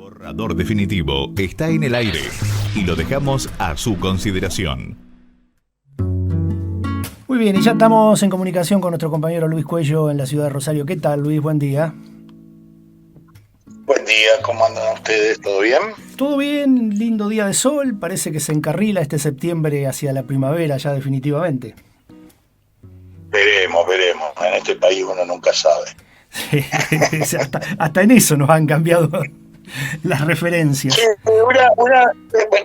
Borrador definitivo está en el aire y lo dejamos a su consideración. Muy bien, y ya estamos en comunicación con nuestro compañero Luis Cuello en la ciudad de Rosario. ¿Qué tal, Luis? Buen día. Buen día, ¿cómo andan ustedes? ¿Todo bien? Todo bien, lindo día de sol. Parece que se encarrila este septiembre hacia la primavera ya definitivamente. Veremos. En este país uno nunca sabe. Sí, hasta en eso nos han cambiado las referencias. Sí,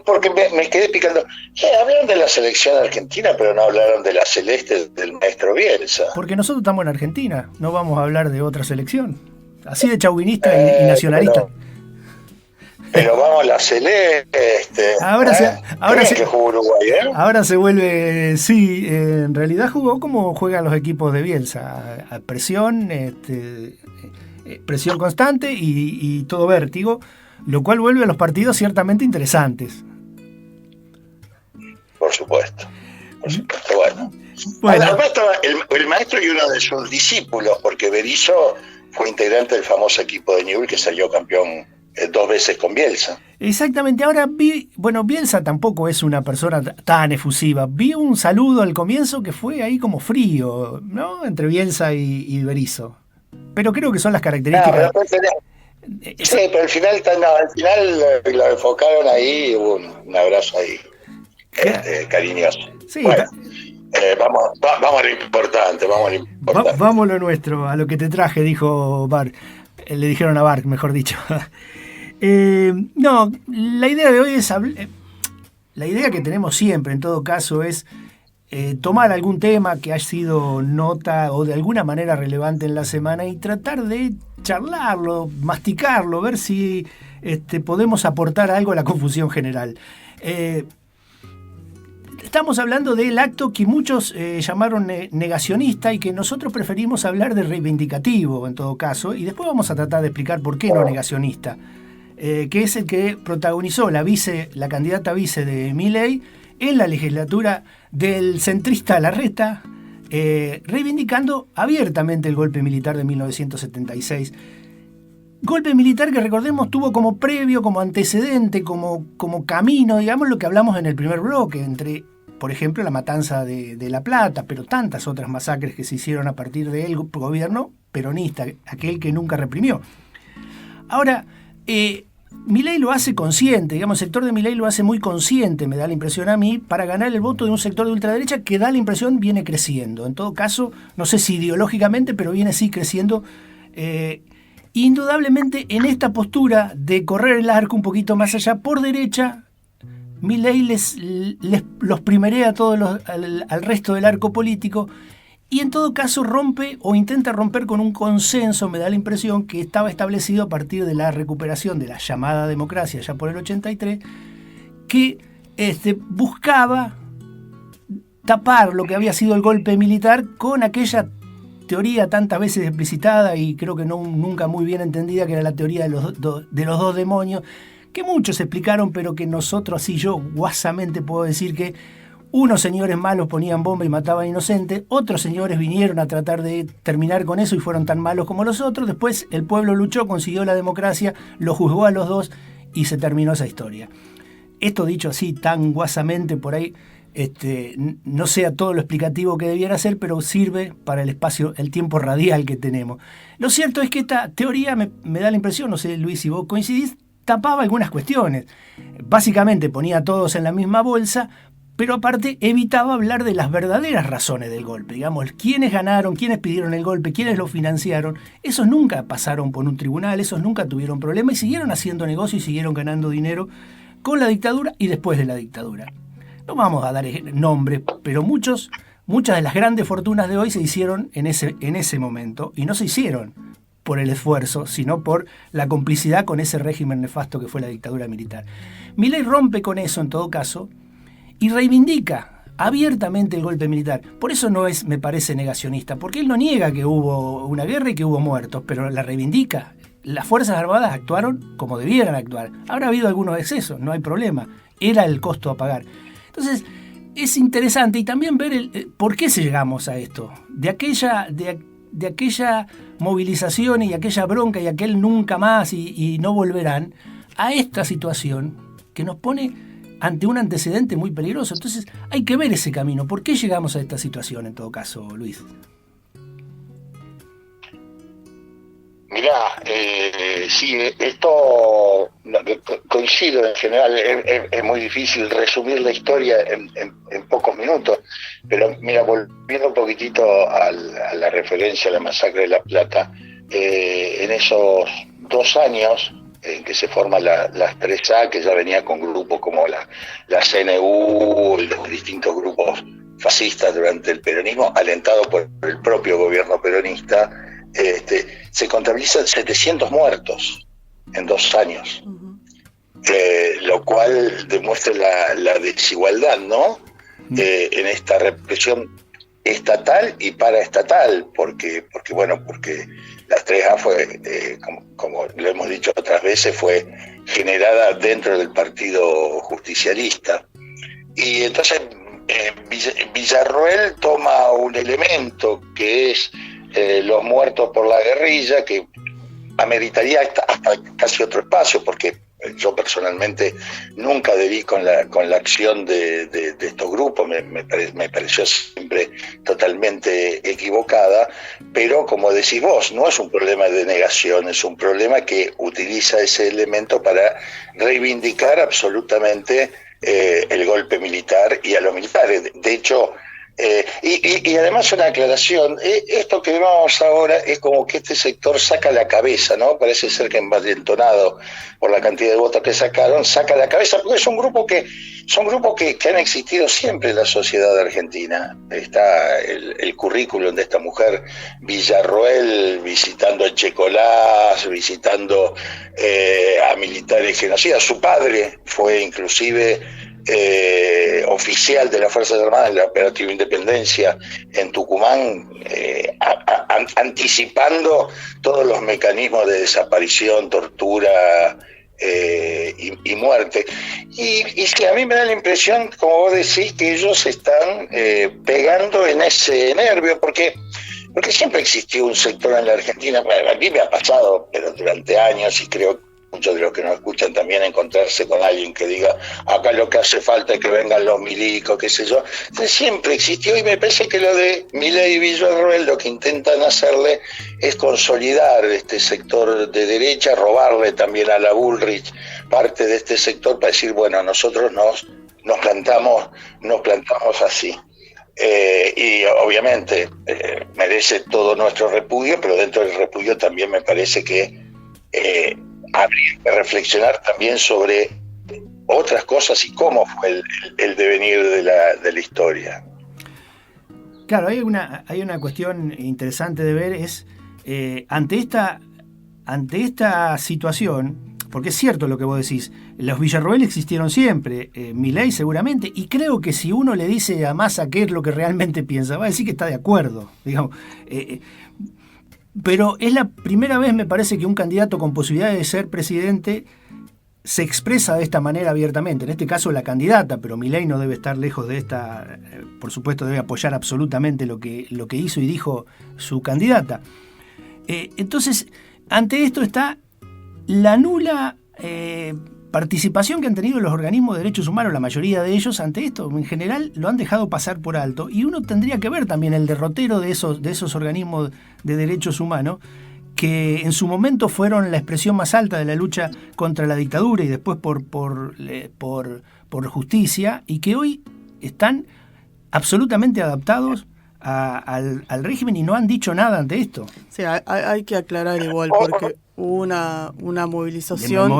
porque me quedé picando. Hablaron de la selección argentina, pero no hablaron de la celeste del maestro Bielsa. Porque nosotros estamos en Argentina, no vamos a hablar de otra selección. Así de chauvinista y nacionalista. Pero vamos a la celeste. Que jugó Uruguay, Ahora se vuelve, sí, en realidad jugó como juegan los equipos de Bielsa, a presión, presión constante y todo vértigo, lo cual vuelve a los partidos ciertamente interesantes. Por supuesto. Bueno. Además estaba el maestro y uno de sus discípulos, porque Berizzo fue integrante del famoso equipo de Newell's que salió campeón 2 veces con Bielsa. Exactamente. Ahora Bielsa tampoco es una persona tan efusiva. Vi un saludo al comienzo que fue ahí como frío, ¿no? Entre Bielsa y Berizzo. Pero creo que son las características. Sí, pero al final lo enfocaron ahí y hubo un abrazo ahí cariñoso. Sí, bueno, vamos a lo importante, Vamos a lo nuestro, a lo que te traje, dijo Bart. Le dijeron a Bart, mejor dicho. No, la idea de hoy es la idea que tenemos siempre, en todo caso, es tomar algún tema que haya sido nota o de alguna manera relevante en la semana y tratar de charlarlo, masticarlo, ver si podemos aportar algo a la confusión general. Estamos hablando del acto que muchos llamaron negacionista y que nosotros preferimos hablar de reivindicativo en todo caso, y después vamos a tratar de explicar por qué no negacionista, que es el que protagonizó la candidata vice de Milei en la legislatura del centrista Larreta, reivindicando abiertamente el golpe militar de 1976. Golpe militar que, recordemos, tuvo como previo, como antecedente, como camino, digamos, lo que hablamos en el primer bloque, entre, por ejemplo, la matanza de La Plata, pero tantas otras masacres que se hicieron a partir del gobierno peronista, aquel que nunca reprimió. Ahora, Milei lo hace consciente, digamos, el sector de Milei lo hace muy consciente, me da la impresión a mí, para ganar el voto de un sector de ultraderecha que da la impresión viene creciendo. En todo caso, no sé si ideológicamente, pero viene sí creciendo. Indudablemente, en esta postura de correr el arco un poquito más allá, por derecha, Milei los primerea a todos al resto del arco político y en todo caso rompe o intenta romper con un consenso, me da la impresión, que estaba establecido a partir de la recuperación de la llamada democracia ya por el 83, que buscaba tapar lo que había sido el golpe militar con aquella teoría tantas veces explicitada y creo que nunca muy bien entendida, que era la teoría de los dos demonios, que muchos explicaron, pero que nosotros, así yo guasamente puedo decir que unos señores malos ponían bomba y mataban inocentes, otros señores vinieron a tratar de terminar con eso y fueron tan malos como los otros, después el pueblo luchó, consiguió la democracia, lo juzgó a los dos y se terminó esa historia. Esto dicho así tan guasamente por ahí, no sea todo lo explicativo que debiera ser, pero sirve para el tiempo radial que tenemos. Lo cierto es que esta teoría me da la impresión, no sé Luis si vos coincidís, tapaba algunas cuestiones. Básicamente ponía a todos en la misma bolsa, pero aparte evitaba hablar de las verdaderas razones del golpe. Digamos, quiénes ganaron, quiénes pidieron el golpe, quiénes lo financiaron. Esos nunca pasaron por un tribunal, esos nunca tuvieron problema y siguieron haciendo negocio y siguieron ganando dinero con la dictadura y después de la dictadura. No vamos a dar nombres, pero muchas de las grandes fortunas de hoy se hicieron en ese momento y no se hicieron por el esfuerzo, sino por la complicidad con ese régimen nefasto que fue la dictadura militar. Milei rompe con eso en todo caso y reivindica abiertamente el golpe militar. Por eso no es, me parece, negacionista, porque él no niega que hubo una guerra y que hubo muertos, pero la reivindica. Las Fuerzas Armadas actuaron como debieran actuar. Habrá habido algunos excesos, no hay problema. Era el costo a pagar. Entonces, es interesante y también ver por qué llegamos a esto. De aquella movilización y aquella bronca y aquel nunca más y no volverán, a esta situación que nos pone ante un antecedente muy peligroso. Entonces hay que ver ese camino. ¿Por qué llegamos a esta situación en todo caso, Luis? Mirá, sí, esto coincido en general, es muy difícil resumir la historia en pocos minutos, pero mira, volviendo un poquitito a la referencia a la masacre de La Plata, en esos 2 años en que se forma las 3A, que ya venía con grupos como la CNU y los distintos grupos fascistas durante el peronismo, alentado por el propio gobierno peronista, se contabilizan 700 muertos en 2 años, lo cual demuestra la desigualdad, ¿no? En esta represión estatal y paraestatal, porque la 3A fue, como lo hemos dicho otras veces, fue generada dentro del Partido Justicialista. Y entonces Villarroel toma un elemento que es los muertos por la guerrilla, que ameritaría hasta casi otro espacio, porque yo personalmente nunca adherí con la acción de estos grupos, me pareció siempre totalmente equivocada, pero como decís vos, no es un problema de negación, es un problema que utiliza ese elemento para reivindicar absolutamente el golpe militar y a los militares. De hecho, y además una aclaración, esto que vemos ahora es como que este sector saca la cabeza, ¿no? Parece ser que envalentonado por la cantidad de votos que sacaron, saca la cabeza, porque son grupos que han existido siempre en la sociedad argentina. Está el currículum de esta mujer Villarroel visitando a Checolás, visitando a militares genocidas. Su padre fue inclusive oficial de las Fuerzas Armadas en la Operativa Independencia en Tucumán, anticipando todos los mecanismos de desaparición, tortura y muerte. Y sí, a mí me da la impresión, como vos decís, que ellos están pegando en ese nervio, porque siempre existió un sector en la Argentina, a mí me ha pasado, pero durante años, y creo que muchos de los que nos escuchan también, encontrarse con alguien que diga, acá lo que hace falta es que vengan los milicos, qué sé yo. Entonces, siempre existió, y me parece que lo de Milei y Villarroel lo que intentan hacerle es consolidar este sector de derecha, robarle también a la Bullrich parte de este sector para decir, bueno, nosotros nos plantamos así. Y obviamente merece todo nuestro repudio, pero dentro del repudio también me parece que habría que reflexionar también sobre otras cosas y cómo fue el devenir de la historia. Claro, hay una cuestión interesante de ver, es ante esta situación, porque es cierto lo que vos decís, los Villarroel existieron siempre, Milei seguramente, y creo que si uno le dice a Massa qué es lo que realmente piensa, va a decir que está de acuerdo, digamos. Pero es la primera vez, me parece, que un candidato con posibilidades de ser presidente se expresa de esta manera abiertamente. En este caso la candidata, pero Milei no debe estar lejos de esta, por supuesto debe apoyar absolutamente lo que hizo y dijo su candidata. Entonces, ante esto está la nula participación que han tenido los organismos de derechos humanos, la mayoría de ellos, ante esto. En general lo han dejado pasar por alto, y uno tendría que ver también el derrotero de esos organismos de derechos humanos, que en su momento fueron la expresión más alta de la lucha contra la dictadura y después por justicia, y que hoy están absolutamente adaptados al régimen y no han dicho nada ante esto. Sí, hay que aclarar igual, porque hubo una movilización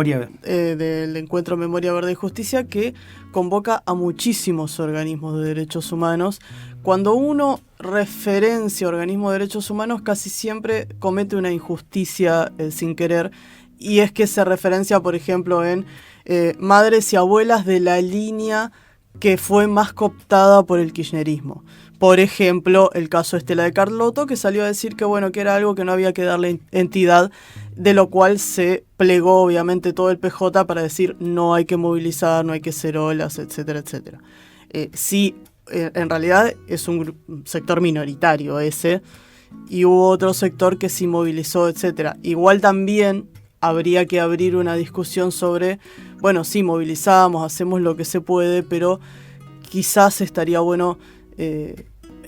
del Encuentro Memoria Verdad y Justicia que convoca a muchísimos organismos de derechos humanos. Cuando uno referencia organismos de derechos humanos, casi siempre comete una injusticia sin querer, y es que se referencia, por ejemplo, en madres y abuelas de la línea que fue más cooptada por el kirchnerismo. Por ejemplo, el caso Estela de Carlotto, que salió a decir que bueno, que era algo que no había que darle entidad, de lo cual se plegó obviamente todo el PJ para decir no hay que movilizar, no hay que hacer olas, etcétera, etcétera. Sí, en realidad es un sector minoritario ese, y hubo otro sector que sí movilizó, etcétera. Igual también habría que abrir una discusión sobre, bueno, sí, movilizamos, hacemos lo que se puede, pero quizás estaría bueno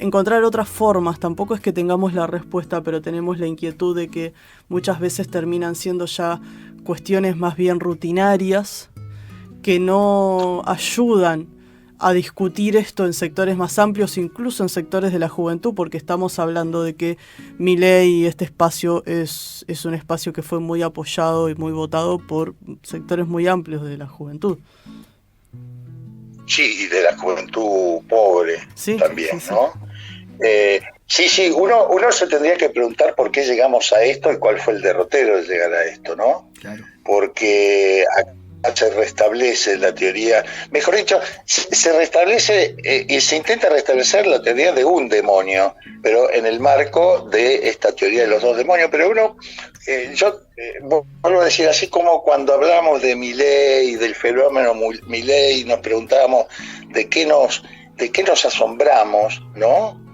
encontrar otras formas. Tampoco es que tengamos la respuesta, pero tenemos la inquietud de que muchas veces terminan siendo ya cuestiones más bien rutinarias, que no ayudan a discutir esto en sectores más amplios, incluso en sectores de la juventud, porque estamos hablando de que Milei, este espacio, es un espacio que fue muy apoyado y muy votado por sectores muy amplios de la juventud. Sí, y de la juventud pobre también, sí. ¿No? Sí, uno se tendría que preguntar por qué llegamos a esto y cuál fue el derrotero de llegar a esto, ¿no? Claro. Porque se restablece la teoría, mejor dicho, se restablece y se intenta restablecer la teoría de un demonio, pero en el marco de esta teoría de los dos demonios. Pero yo vuelvo a decir, así como cuando hablamos de Milei, del fenómeno Milei, nos preguntábamos de qué nos asombramos, ¿no?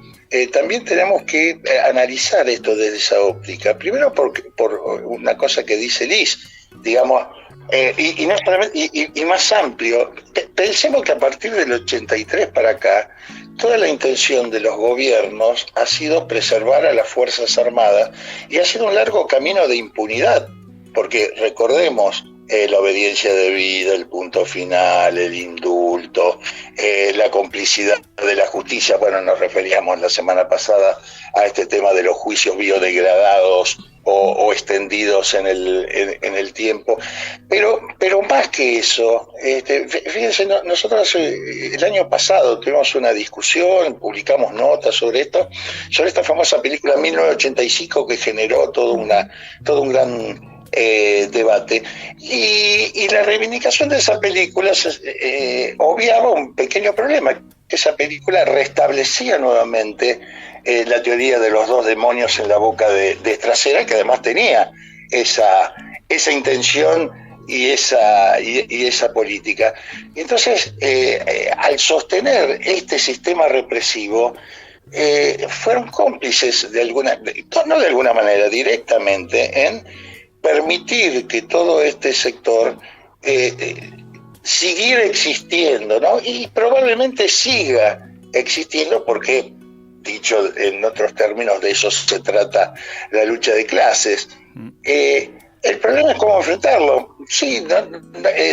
También tenemos que analizar esto desde esa óptica. Primero por una cosa que dice Liz, digamos, y no solamente, y más amplio. Pensemos que a partir del 83 para acá, toda la intención de los gobiernos ha sido preservar a las Fuerzas Armadas, y ha sido un largo camino de impunidad, porque recordemos, la obediencia debida, el punto final, el indulto, la complicidad de la justicia. Bueno, nos referíamos la semana pasada a este tema de los juicios biodegradados o extendidos en el tiempo, pero más que eso, fíjense, nosotros el año pasado tuvimos una discusión, publicamos notas sobre esta famosa película 1985 que generó todo un gran debate, y la reivindicación de esa película obviaba un pequeño problema, que esa película restablecía nuevamente la teoría de los dos demonios en la boca de Estracera, que además tenía esa intención y esa política. Y entonces, al sostener este sistema represivo, fueron cómplices no de alguna manera, directamente, en permitir que todo este sector siguiera existiendo, ¿no? Y probablemente siga existiendo, porque, dicho en otros términos, de eso se trata la lucha de clases. El problema es cómo enfrentarlo. Sí,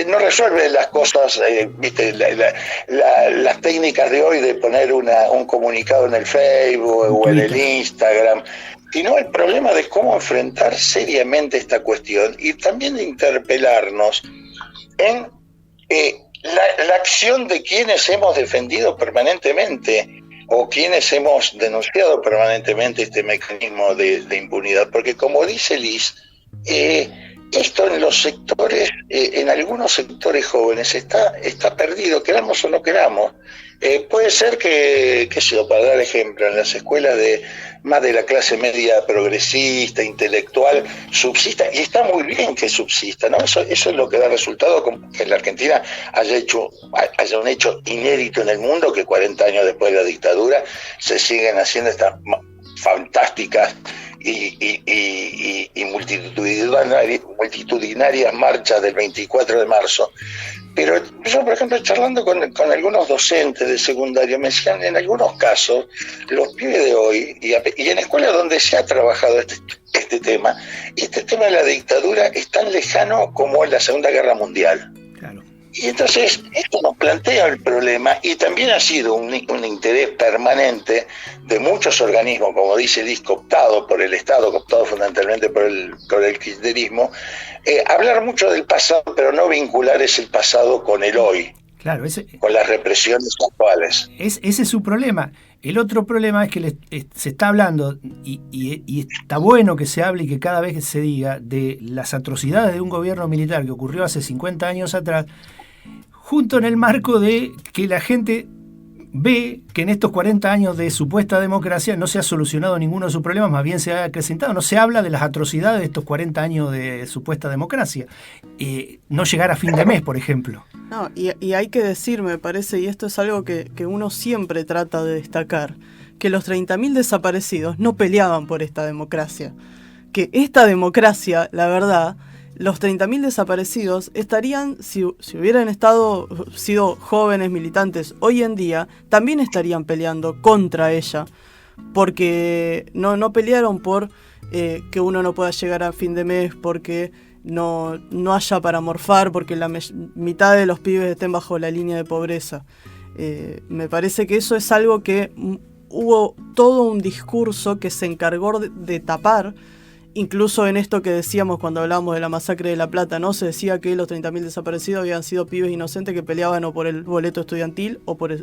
no resuelve las cosas, ¿viste? Las técnicas de hoy de poner un comunicado en el Facebook o en el Instagram, sino el problema de cómo enfrentar seriamente esta cuestión, y también de interpelarnos en la acción de quienes hemos defendido permanentemente o quienes hemos denunciado permanentemente este mecanismo de impunidad. Porque, como dice Liz, esto en los sectores, en algunos sectores jóvenes está perdido, queramos o no queramos. Puede ser que, para dar ejemplo, en las escuelas más de la clase media progresista, intelectual, subsista, y está muy bien que subsista, ¿no? Eso es lo que da resultado, que la Argentina haya un hecho inédito en el mundo, que 40 años después de la dictadura se siguen haciendo estas fantásticas y multitudinarias marchas del 24 de marzo. Pero yo, por ejemplo, charlando con algunos docentes de secundaria, me decían, en algunos casos, los pibes de hoy, y en escuelas donde se ha trabajado este tema de la dictadura es tan lejano como en la Segunda Guerra Mundial. Claro. Y entonces esto nos plantea el problema, y también ha sido un interés permanente de muchos organismos, como dice Liz, cooptado por el Estado, cooptado fundamentalmente por el kirchnerismo, hablar mucho del pasado, pero no vincular ese pasado con el hoy, claro, con las represiones actuales. Ese es su problema. El otro problema es que se está hablando, y está bueno que se hable y que cada vez que se diga, de las atrocidades de un gobierno militar que ocurrió hace 50 años atrás, junto en el marco de que la gente ve que en estos 40 años de supuesta democracia no se ha solucionado ninguno de sus problemas, más bien se ha acrecentado. No se habla de las atrocidades de estos 40 años de supuesta democracia. No llegar a fin de mes, por ejemplo. No, y hay que decir, me parece, y esto es algo que uno siempre trata de destacar, que los 30.000 desaparecidos no peleaban por esta democracia. Que esta democracia, la verdad, los 30.000 desaparecidos estarían, si hubieran sido jóvenes militantes hoy en día, también estarían peleando contra ella, porque no pelearon por que uno no pueda llegar a fin de mes, porque no haya para morfar, porque la mitad de los pibes estén bajo la línea de pobreza. Me parece que eso es algo que hubo todo un discurso que se encargó de tapar. Incluso en esto que decíamos cuando hablábamos de la masacre de La Plata, ¿no? Se decía que los 30.000 desaparecidos habían sido pibes inocentes que peleaban o por el boleto estudiantil o por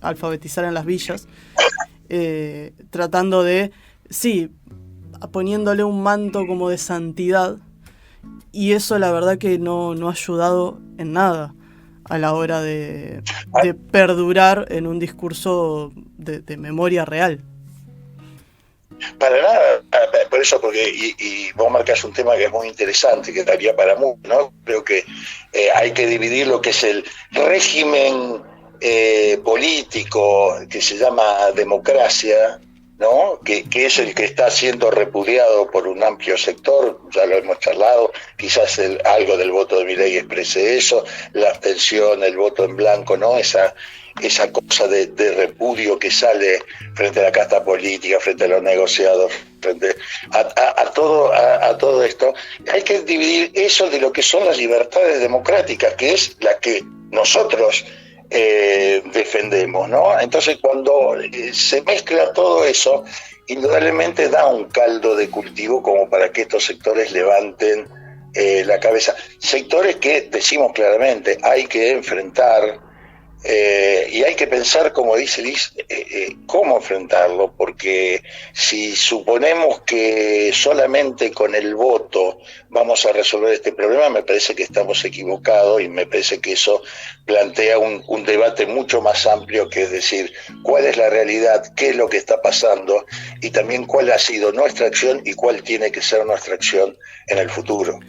alfabetizar en las villas, tratando de, sí, poniéndole un manto como de santidad, y eso la verdad que no ha ayudado en nada a la hora de perdurar en un discurso de memoria real. Para nada, por eso, porque y vos marcas un tema que es muy interesante, que daría para mucho, ¿no? Creo que hay que dividir lo que es el régimen político que se llama democracia, ¿no? Que es el que está siendo repudiado por un amplio sector, ya lo hemos charlado, quizás algo del voto de Milei exprese eso, la abstención, el voto en blanco, ¿no? Esa cosa de repudio que sale frente a la casta política, frente a los negociados, frente a todo esto. Hay que dividir eso de lo que son las libertades democráticas, que es la que nosotros defendemos, ¿no? Entonces, cuando se mezcla todo eso, indudablemente da un caldo de cultivo como para que estos sectores levanten la cabeza. Sectores que, decimos claramente, hay que enfrentar, y hay que pensar, como dice Liz, cómo enfrentarlo, porque si suponemos que solamente con el voto vamos a resolver este problema, me parece que estamos equivocados, y me parece que eso plantea un debate mucho más amplio, que es decir, cuál es la realidad, qué es lo que está pasando, y también cuál ha sido nuestra acción y cuál tiene que ser nuestra acción en el futuro.